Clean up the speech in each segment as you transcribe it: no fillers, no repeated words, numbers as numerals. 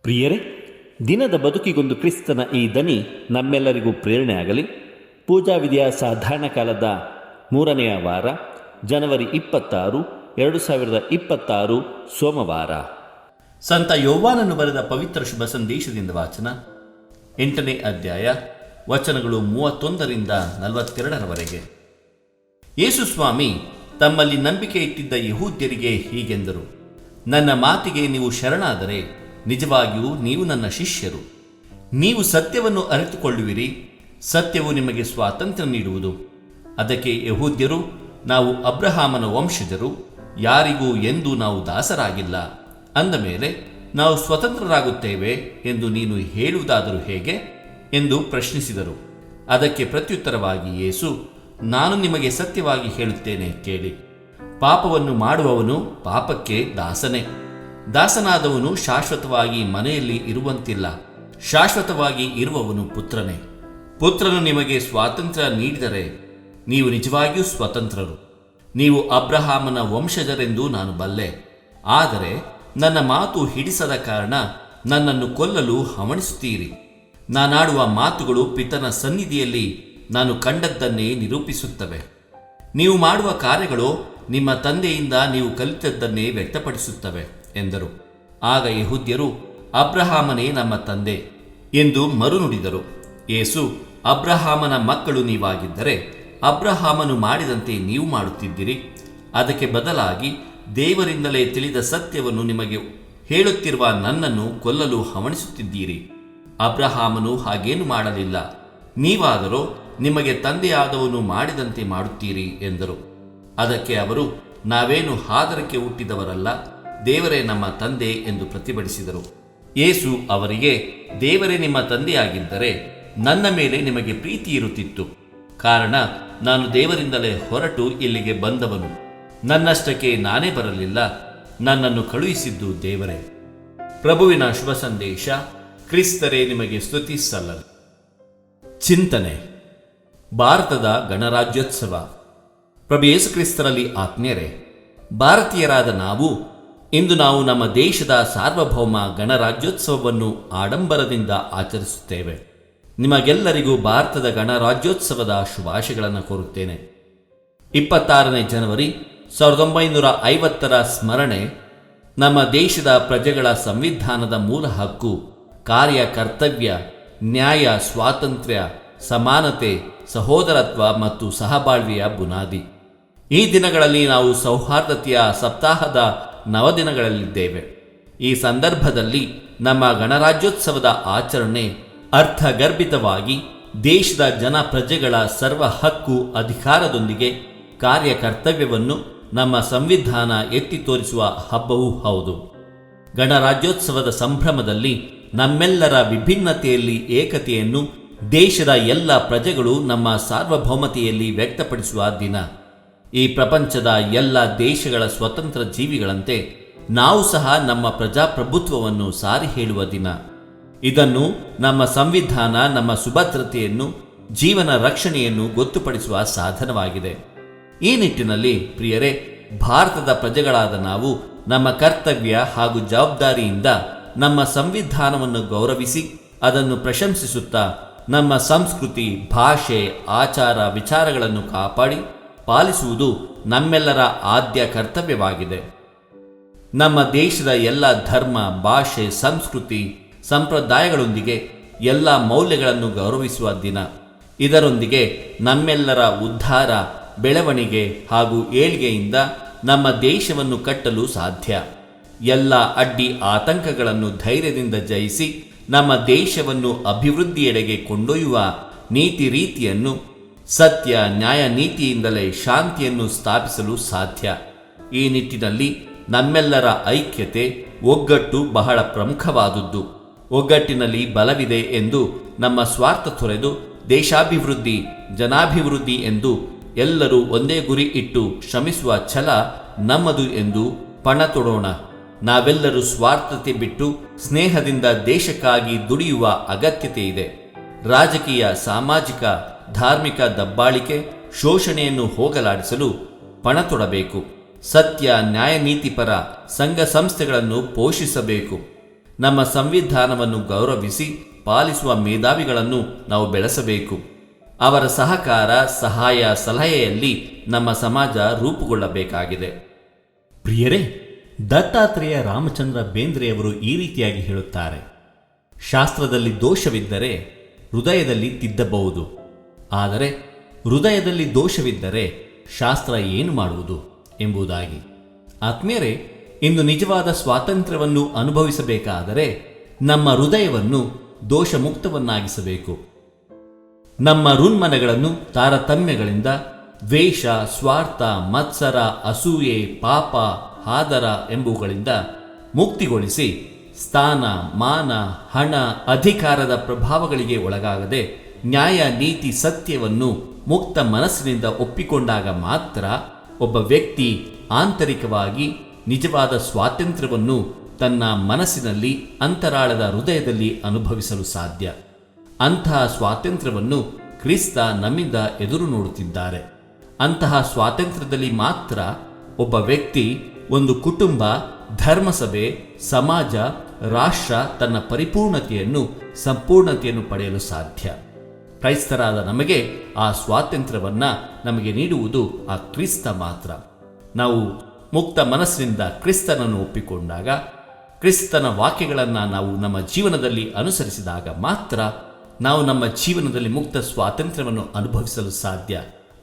ಪ್ರಿಯರೇ, ದಿನದ ಬದುಕಿಗೊಂದು ಕ್ರಿಸ್ತನ ಈ ದನಿ ನಮ್ಮೆಲ್ಲರಿಗೂ ಪ್ರೇರಣೆ ಆಗಲಿ. ಪೂಜಾ ವಿಧಿಯ ಸಾಧಾರಣ ಕಾಲದ 3ನೆಯ ವಾರ, ಜನವರಿ 26, 2026 ಸೋಮವಾರ. ಸಂತ ಯೋವಾನನು ಬರೆದ ಪವಿತ್ರ ಶುಭ ಸಂದೇಶದಿಂದ ವಾಚನ. 8ನೇ ಅಧ್ಯಾಯ, ವಚನಗಳು 31ರಿಂದ 42ರವರೆಗೆ. ಯೇಸು ಸ್ವಾಮಿ ತಮ್ಮಲ್ಲಿ ನಂಬಿಕೆ ಇಟ್ಟಿದ್ದ ಯಹೂದ್ಯರಿಗೆ ಹೀಗೆಂದರು: ನನ್ನ ಮಾತಿಗೆ ನೀವು ಶರಣಾದರೆ ನಿಜವಾಗಿಯೂ ನೀವು ನನ್ನ ಶಿಷ್ಯರು. ನೀವು ಸತ್ಯವನ್ನು ಅರಿತುಕೊಳ್ಳುವಿರಿ, ಸತ್ಯವು ನಿಮಗೆ ಸ್ವಾತಂತ್ರ್ಯ ನೀಡುವುದು. ಅದಕ್ಕೆ ಯಹೂದ್ಯರು, ನಾವು ಅಬ್ರಹಾಮನ ವಂಶಜರು, ಯಾರಿಗೂ ಎಂದೂ ನಾವು ದಾಸರಾಗಿಲ್ಲ ಅಂದ ಮೇಲೆ ನಾವು ಸ್ವತಂತ್ರರಾಗುತ್ತೇವೆ ಎಂದು ನೀನು ಹೇಳುವುದಾದರೂ ಹೇಗೆ ಎಂದು ಪ್ರಶ್ನಿಸಿದರು. ಅದಕ್ಕೆ ಪ್ರತ್ಯುತ್ತರವಾಗಿ ಯೇಸು, ನಾನು ನಿಮಗೆ ಸತ್ಯವಾಗಿ ಹೇಳುತ್ತೇನೆ, ಕೇಳಿ. ಪಾಪವನ್ನು ಮಾಡುವವನು ಪಾಪಕ್ಕೆ ದಾಸನೇ. ದಾಸನಾದವನು ಶಾಶ್ವತವಾಗಿ ಮನೆಯಲ್ಲಿ ಇರುವಂತಿಲ್ಲ, ಶಾಶ್ವತವಾಗಿ ಇರುವವನು ಪುತ್ರನೇ. ಪುತ್ರನು ನಿಮಗೆ ಸ್ವಾತಂತ್ರ್ಯ ನೀಡಿದರೆ ನೀವು ನಿಜವಾಗಿಯೂ ಸ್ವತಂತ್ರರು. ನೀವು ಅಬ್ರಹಾಮನ ವಂಶಜರೆಂದು ನಾನು ಬಲ್ಲೆ, ಆದರೆ ನನ್ನ ಮಾತು ಹಿಡಿಸದ ಕಾರಣ ನನ್ನನ್ನು ಕೊಲ್ಲಲು ಹವಣಿಸುತ್ತೀರಿ. ನಾನಾಡುವ ಮಾತುಗಳು ಪಿತನ ಸನ್ನಿಧಿಯಲ್ಲಿ ನಾನು ಕಂಡದ್ದನ್ನೇ ನಿರೂಪಿಸುತ್ತವೆ. ನೀವು ಮಾಡುವ ಕಾರ್ಯಗಳು ನಿಮ್ಮ ತಂದೆಯಿಂದ ನೀವು ಕಲಿತದ್ದನ್ನೇ ವ್ಯಕ್ತಪಡಿಸುತ್ತವೆ ಎಂದರು. ಆಗ ಯಹೂದ್ಯರು, ಅಬ್ರಹಾಮನೇ ನಮ್ಮ ತಂದೆ ಎಂದು ಮರುನುಡಿದರು. ಯೇಸು, ಅಬ್ರಹಾಮನ ಮಕ್ಕಳು ನೀವಾಗಿದ್ದರೆ ಅಬ್ರಹಾಮನು ಮಾಡಿದಂತೆ ನೀವು ಮಾಡುತ್ತಿದ್ದಿರಿ. ಅದಕ್ಕೆ ಬದಲಾಗಿ ದೇವರಿಂದಲೇ ತಿಳಿದ ಸತ್ಯವನ್ನು ನಿಮಗೆ ಹೇಳುತ್ತಿರುವ ನನ್ನನ್ನು ಕೊಲ್ಲಲು ಹವಣಿಸುತ್ತಿದ್ದೀರಿ. ಅಬ್ರಹಾಮನು ಹಾಗೇನು ಮಾಡಲಿಲ್ಲ, ನೀವಾದರೋ ನಿಮಗೆ ತಂದೆಯಾದವನು ಮಾಡಿದಂತೆ ಮಾಡುತ್ತೀರಿ ಎಂದರು. ಅದಕ್ಕೆ ಅವರು, ನಾವೇನು ಹಾದರಕ್ಕೆ ಹುಟ್ಟಿದವರಲ್ಲ, ದೇವರೇ ನಮ್ಮ ತಂದೆ ಎಂದು ಪ್ರತಿಭಟಿಸಿದರು. ಯೇಸು ಅವರಿಗೆ, ದೇವರೇ ನಿಮ್ಮ ತಂದೆಯಾಗಿದ್ದರೆ ನನ್ನ ಮೇಲೆ ನಿಮಗೆ ಪ್ರೀತಿ ಇರುತ್ತಿತ್ತು. ಕಾರಣ ನಾನು ದೇವರಿಂದಲೇ ಹೊರಟು ಇಲ್ಲಿಗೆ ಬಂದವನು. ನನ್ನಷ್ಟಕ್ಕೆ ನಾನೇ ಬರಲಿಲ್ಲ, ನನ್ನನ್ನು ಕಳುಹಿಸಿದ್ದು ದೇವರೇ. ಪ್ರಭುವಿನ ಶುಭ ಸಂದೇಶ. ಕ್ರಿಸ್ತರೇ ನಿಮಗೆ ಸ್ತುತಿ ಸಲ್ಲಲಿ. ಚಿಂತನೆ. ಭಾರತದ ಗಣರಾಜ್ಯೋತ್ಸವ. ಪ್ರಭು ಯೇಸು ಕ್ರಿಸ್ತರಲ್ಲಿ ಆತ್ಮೀಯರೇ, ಭಾರತೀಯರಾದ ಇಂದು ನಾವು ನಮ್ಮ ದೇಶದ ಸಾರ್ವಭೌಮ ಗಣರಾಜ್ಯೋತ್ಸವವನ್ನು ಆಡಂಬರದಿಂದ ಆಚರಿಸುತ್ತೇವೆ. ನಿಮಗೆಲ್ಲರಿಗೂ ಭಾರತದ ಗಣರಾಜ್ಯೋತ್ಸವದ ಶುಭಾಶಯಗಳನ್ನು ಕೋರುತ್ತೇನೆ. 26ನೇ ಜನವರಿ 1950ರ ಸ್ಮರಣೆ ನಮ್ಮ ದೇಶದ ಪ್ರಜೆಗಳ ಸಂವಿಧಾನದ ಮೂಲ ಹಕ್ಕು, ಕಾರ್ಯ, ಕರ್ತವ್ಯ, ನ್ಯಾಯ, ಸ್ವಾತಂತ್ರ್ಯ, ಸಮಾನತೆ, ಸಹೋದರತ್ವ ಮತ್ತು ಸಹಬಾಳ್ವೆಯ ಬುನಾದಿ. ಈ ದಿನಗಳಲ್ಲಿ ನಾವು ಸೌಹಾರ್ದತೆಯ ಸಪ್ತಾಹದ ನವದಿನಗಳಲ್ಲಿದ್ದೇವೆ. ಈ ಸಂದರ್ಭದಲ್ಲಿ ನಮ್ಮ ಗಣರಾಜ್ಯೋತ್ಸವದ ಆಚರಣೆ ಅರ್ಥಗರ್ಭಿತವಾಗಿ ದೇಶದ ಪ್ರಜೆಗಳ ಸರ್ವ ಹಕ್ಕು ಅಧಿಕಾರದೊಂದಿಗೆ ಕಾರ್ಯ ಕರ್ತವ್ಯವನ್ನು ನಮ್ಮ ಸಂವಿಧಾನ ಎತ್ತಿ ತೋರಿಸುವ ಹಬ್ಬವೂ ಹೌದು. ಗಣರಾಜ್ಯೋತ್ಸವದ ಸಂಭ್ರಮದಲ್ಲಿ ನಮ್ಮೆಲ್ಲರ ವಿಭಿನ್ನತೆಯಲ್ಲಿ ಏಕತೆಯನ್ನು ದೇಶದ ಎಲ್ಲ ಪ್ರಜೆಗಳು ನಮ್ಮ ಸಾರ್ವಭೌಮತೆಯಲ್ಲಿ ವ್ಯಕ್ತಪಡಿಸುವ ದಿನ. ಈ ಪ್ರಪಂಚದ ಎಲ್ಲ ದೇಶಗಳ ಸ್ವತಂತ್ರ ಜೀವಿಗಳಂತೆ ನಾವು ಸಹ ನಮ್ಮ ಪ್ರಜಾಪ್ರಭುತ್ವವನ್ನು ಸಾರಿ ಹೇಳುವ ದಿನ. ಇದನ್ನು ನಮ್ಮ ಸಂವಿಧಾನ ನಮ್ಮ ಸುಭದ್ರತೆಯನ್ನು, ಜೀವನ ರಕ್ಷಣೆಯನ್ನು ಗೊತ್ತುಪಡಿಸುವ ಸಾಧನವಾಗಿದೆ. ಈ ನಿಟ್ಟಿನಲ್ಲಿ ಪ್ರಿಯರೇ, ಭಾರತದ ಪ್ರಜೆಗಳಾದ ನಾವು ನಮ್ಮ ಕರ್ತವ್ಯ ಹಾಗೂ ಜವಾಬ್ದಾರಿಯಿಂದ ನಮ್ಮ ಸಂವಿಧಾನವನ್ನು ಗೌರವಿಸಿ ಅದನ್ನು ಪ್ರಶಂಸಿಸುತ್ತಾ ನಮ್ಮ ಸಂಸ್ಕೃತಿ, ಭಾಷೆ, ಆಚಾರ, ವಿಚಾರಗಳನ್ನು ಕಾಪಾಡಿ ಪಾಲಿಸುವುದು ನಮ್ಮೆಲ್ಲರ ಆದ್ಯ ಕರ್ತವ್ಯವಾಗಿದೆ. ನಮ್ಮ ದೇಶದ ಎಲ್ಲ ಧರ್ಮ, ಭಾಷೆ, ಸಂಸ್ಕೃತಿ, ಸಂಪ್ರದಾಯಗಳೊಂದಿಗೆ ಎಲ್ಲ ಮೌಲ್ಯಗಳನ್ನು ಗೌರವಿಸುವ ದಿನ. ಇದರೊಂದಿಗೆ ನಮ್ಮೆಲ್ಲರ ಉದ್ಧಾರ, ಬೆಳವಣಿಗೆ ಹಾಗೂ ಏಳ್ಗೆಯಿಂದ ನಮ್ಮ ದೇಶವನ್ನು ಕಟ್ಟಲು ಸಾಧ್ಯ. ಎಲ್ಲ ಅಡ್ಡಿ ಆತಂಕಗಳನ್ನು ಧೈರ್ಯದಿಂದ ಜಯಿಸಿ ನಮ್ಮ ದೇಶವನ್ನು ಅಭಿವೃದ್ಧಿಯೆಡೆಗೆ ಕೊಂಡೊಯ್ಯುವ ನೀತಿ ರೀತಿಯನ್ನು, ಸತ್ಯ, ನ್ಯಾಯ, ನೀತಿಯಿಂದಲೇ ಶಾಂತಿಯನ್ನು ಸ್ಥಾಪಿಸಲು ಸಾಧ್ಯ. ಈ ನಿಟ್ಟಿನಲ್ಲಿ ನಮ್ಮೆಲ್ಲರ ಐಕ್ಯತೆ, ಒಗ್ಗಟ್ಟು ಬಹಳ ಪ್ರಮುಖವಾದುದು. ಒಗ್ಗಟ್ಟಿನಲ್ಲಿ ಬಲವಿದೆ ಎಂದು ನಮ್ಮ ಸ್ವಾರ್ಥ ತೊರೆದು ದೇಶಾಭಿವೃದ್ಧಿ, ಜನಾಭಿವೃದ್ಧಿ ಎಂದು ಎಲ್ಲರೂ ಒಂದೇ ಗುರಿ ಇಟ್ಟು ಶ್ರಮಿಸುವ ಛಲ ನಮ್ಮದು ಎಂದು ಪಣ ತೊಡೋಣ. ನಾವೆಲ್ಲರೂ ಸ್ವಾರ್ಥತೆ ಬಿಟ್ಟು ಸ್ನೇಹದಿಂದ ದೇಶಕ್ಕಾಗಿ ದುಡಿಯುವ ಅಗತ್ಯತೆ ಇದೆ. ರಾಜಕೀಯ, ಸಾಮಾಜಿಕ, ಧಾರ್ಮಿಕ ದಬ್ಬಾಳಿಕೆ, ಶೋಷಣೆಯನ್ನು ಹೋಗಲಾಡಿಸಲು ಪಣ ತೊಡಬೇಕು. ಸತ್ಯ, ನ್ಯಾಯ, ನೀತಿಪರ ಸಂಘ ಸಂಸ್ಥೆಗಳನ್ನು ಪೋಷಿಸಬೇಕು. ನಮ್ಮ ಸಂವಿಧಾನವನ್ನು ಗೌರವಿಸಿ ಪಾಲಿಸುವ ಮೇಧಾವಿಗಳನ್ನು ನಾವು ಬೆಳೆಸಬೇಕು. ಅವರ ಸಹಕಾರ, ಸಹಾಯ, ಸಲಹೆಯಲ್ಲಿ ನಮ್ಮ ಸಮಾಜ ರೂಪುಗೊಳ್ಳಬೇಕಾಗಿದೆ. ಪ್ರಿಯರೇ, ದತ್ತಾತ್ರೇಯ ರಾಮಚಂದ್ರ ಬೇಂದ್ರೆಯವರು ಈ ರೀತಿಯಾಗಿ ಹೇಳುತ್ತಾರೆ: ಶಾಸ್ತ್ರದಲ್ಲಿ ದೋಷವಿದ್ದರೆ ಹೃದಯದಲ್ಲಿ ತಿದ್ದಬಹುದು, ಆದರೆ ಹೃದಯದಲ್ಲಿ ದೋಷವಿದ್ದರೆ ಶಾಸ್ತ್ರ ಏನು ಮಾಡುವುದು ಎಂಬುದಾಗಿ. ಆತ್ಮೀಯರೇ, ಇಂದು ನಿಜವಾದ ಸ್ವಾತಂತ್ರ್ಯವನ್ನು ಅನುಭವಿಸಬೇಕಾದರೆ ನಮ್ಮ ಹೃದಯವನ್ನು ದೋಷಮುಕ್ತವನ್ನಾಗಿಸಬೇಕು. ನಮ್ಮ ಋನ್ಮನಗಳನ್ನು ತಾರತಮ್ಯಗಳಿಂದ, ದ್ವೇಷ, ಸ್ವಾರ್ಥ, ಮತ್ಸರ, ಅಸೂಯೆ, ಪಾಪ, ಆದರ ಎಂಬುವುಗಳಿಂದ ಮುಕ್ತಿಗೊಳಿಸಿ ಸ್ಥಾನ, ಮಾನ, ಹಣ, ಅಧಿಕಾರದ ಪ್ರಭಾವಗಳಿಗೆ ಒಳಗಾಗದೆ ನ್ಯಾಯ, ನೀತಿ, ಸತ್ಯವನ್ನು ಮುಕ್ತ ಮನಸ್ಸಿನಿಂದ ಒಪ್ಪಿಕೊಂಡಾಗ ಮಾತ್ರ ಒಬ್ಬ ವ್ಯಕ್ತಿ ಆಂತರಿಕವಾಗಿ ನಿಜವಾದ ಸ್ವಾತಂತ್ರ್ಯವನ್ನು ತನ್ನ ಮನಸ್ಸಿನಲ್ಲಿ, ಅಂತರಾಳದ ಹೃದಯದಲ್ಲಿ ಅನುಭವಿಸಲು ಸಾಧ್ಯ. ಅಂತಹ ಸ್ವಾತಂತ್ರ್ಯವನ್ನು ಕ್ರಿಸ್ತ ನಮ್ಮಿಂದ ಎದುರು ನೋಡುತ್ತಿದ್ದಾರೆ. ಅಂತಹ ಸ್ವಾತಂತ್ರ್ಯದಲ್ಲಿ ಮಾತ್ರ ಒಬ್ಬ ವ್ಯಕ್ತಿ, ಒಂದು ಕುಟುಂಬ, ಧರ್ಮಸಭೆ, ಸಮಾಜ, ರಾಷ್ಟ್ರ ತನ್ನ ಸಂಪೂರ್ಣತೆಯನ್ನು ಪಡೆಯಲು ಸಾಧ್ಯ. ಕ್ರೈಸ್ತರಾದ ನಮಗೆ ಆ ಸ್ವಾತಂತ್ರ್ಯವನ್ನು ನಮಗೆ ನೀಡುವುದು ಆ ಕ್ರಿಸ್ತ ಮಾತ್ರ. ನಾವು ಮುಕ್ತ ಮನಸ್ಸಿನಿಂದ ಕ್ರಿಸ್ತನನ್ನು ಒಪ್ಪಿಕೊಂಡಾಗ, ಕ್ರಿಸ್ತನ ವಾಕ್ಯಗಳನ್ನು ನಾವು ನಮ್ಮ ಜೀವನದಲ್ಲಿ ಅನುಸರಿಸಿದಾಗ ಮಾತ್ರ ನಾವು ನಮ್ಮ ಜೀವನದಲ್ಲಿ ಮುಕ್ತ ಸ್ವಾತಂತ್ರ್ಯವನ್ನು ಅನುಭವಿಸಲು ಸಾಧ್ಯ.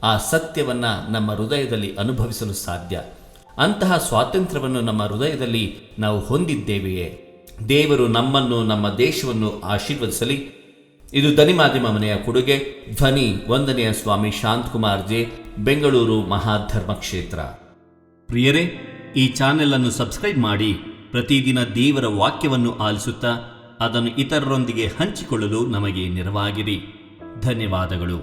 ಆ ಸತ್ಯವನ್ನು ನಮ್ಮ ಹೃದಯದಲ್ಲಿ ಅನುಭವಿಸಲು ಸಾಧ್ಯ. ಅಂತಹ ಸ್ವಾತಂತ್ರ್ಯವನ್ನು ನಮ್ಮ ಹೃದಯದಲ್ಲಿ ನಾವು ಹೊಂದಿದ್ದೇವೆಯೇ? ದೇವರು ನಮ್ಮನ್ನು, ನಮ್ಮ ದೇಶವನ್ನು ಆಶೀರ್ವದಿಸಲಿ. ಇದು ಧ್ವನಿಮಾಧ್ಯಮ ಮನೆಯ ಕೊಡುಗೆ. ಧ್ವನಿ ವಂದನೆಯ ಸ್ವಾಮಿ ಶಾಂತಕುಮಾರ್ ಜೆ, ಬೆಂಗಳೂರು ಮಹಾಧರ್ಮ ಕ್ಷೇತ್ರ. ಪ್ರಿಯರೇ, ಈ ಚಾನೆಲ್ ಅನ್ನು ಸಬ್ಸ್ಕ್ರೈಬ್ ಮಾಡಿ ಪ್ರತಿದಿನ ದೇವರ ವಾಕ್ಯವನ್ನು ಆಲಿಸುತ್ತಾ ಅದನ್ನು ಇತರರೊಂದಿಗೆ ಹಂಚಿಕೊಳ್ಳಲು ನಮಗೆ ನೆರವಾಗಿರಿ. ಧನ್ಯವಾದಗಳು.